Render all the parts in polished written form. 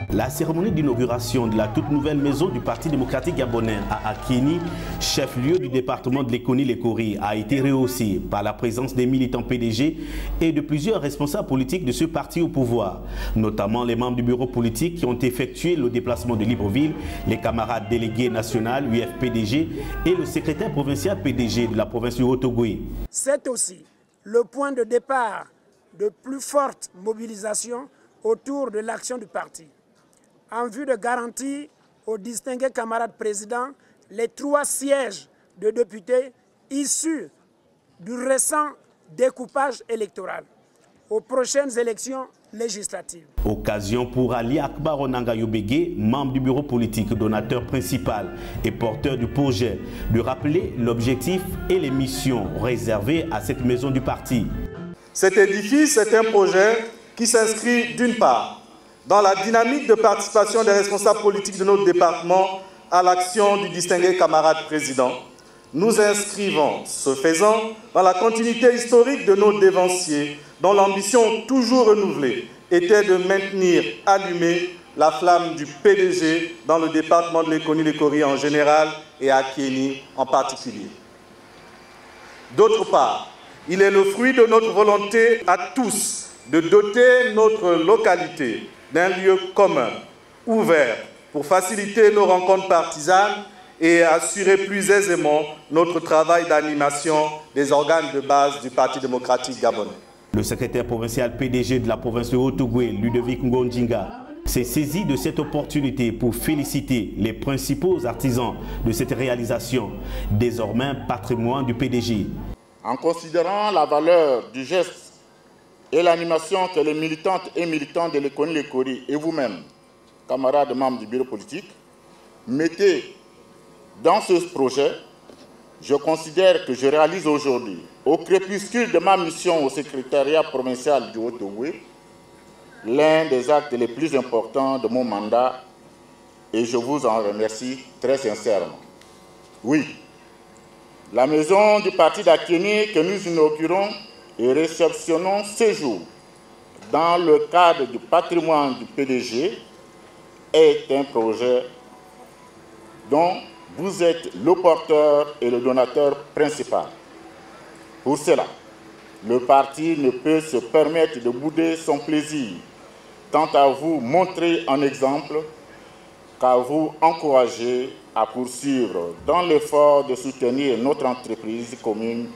La cérémonie d'inauguration de la toute nouvelle maison du Parti démocratique gabonais à Akiéni, chef-lieu du département de Lekoni-Lekori, a été rehaussée par la présence des militants PDG et de plusieurs responsables politiques de ce parti au pouvoir, notamment les membres du bureau politique qui ont effectué le déplacement de Libreville, les camarades délégués nationaux UFPDG et le secrétaire provincial PDG de la province du Haut-Ogooué. C'est aussi le point de départ de plus forte mobilisation autour de l'action du parti, en vue de garantir aux distingués camarades présidents les 3 sièges de députés issus du récent découpage électoral aux prochaines élections législatives. Occasion pour Ali Akbar Onanga Yobege, membre du bureau politique, donateur principal et porteur du projet, de rappeler l'objectif et les missions réservées à cette maison du parti. Cet édifice est un projet qui s'inscrit d'une part dans la dynamique de participation des responsables politiques de notre département à l'action du distingué camarade président. Nous inscrivons, ce faisant, dans la continuité historique de nos dévanciers, dont l'ambition toujours renouvelée était de maintenir allumée la flamme du PDG dans le département de Lekoni-Lekori en général et à Akiéni en particulier. D'autre part, il est le fruit de notre volonté à tous de doter notre localité d'un lieu commun, ouvert, pour faciliter nos rencontres partisanes et assurer plus aisément notre travail d'animation des organes de base du Parti démocratique gabonais. Le secrétaire provincial PDG de la province de Haut-Ogooué, Ludovic Ngonjinga, s'est saisi de cette opportunité pour féliciter les principaux artisans de cette réalisation, désormais patrimoine du PDG. En considérant la valeur du geste et l'animation que les militantes et militants de Lekoni-Lekori et vous-même, camarades membres du bureau politique, mettez dans ce projet, je considère que je réalise aujourd'hui, au crépuscule de ma mission au secrétariat provincial du Haut-Ogooué, l'un des actes les plus importants de mon mandat et je vous en remercie très sincèrement. Oui, la maison du parti d'Akiéni que nous inaugurons et réceptionnons ce jour dans le cadre du patrimoine du PDG est un projet dont vous êtes le porteur et le donateur principal. Pour cela, le parti ne peut se permettre de bouder son plaisir, tant à vous montrer un exemple qu'à vous encourager à poursuivre dans l'effort de soutenir notre entreprise commune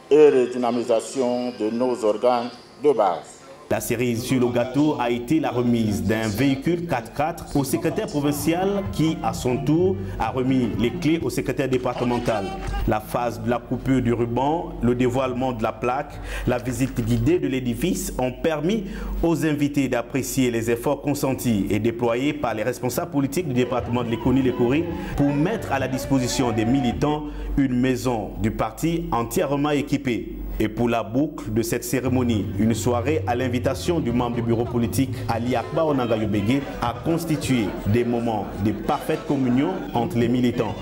et redynamisation de nos organes de base. La cerise sur le gâteau a été la remise d'un véhicule 4x4 au secrétaire provincial qui, à son tour, a remis les clés au secrétaire départemental. La phase de la coupure du ruban, le dévoilement de la plaque, la visite guidée de l'édifice ont permis aux invités d'apprécier les efforts consentis et déployés par les responsables politiques du département de Lekoni-Lekori pour mettre à la disposition des militants une maison du parti entièrement équipée. Et pour la boucle de cette cérémonie, une soirée à l'invitation du membre du bureau politique Ali Akbar Onanga Yobege a constitué des moments de parfaite communion entre les militants.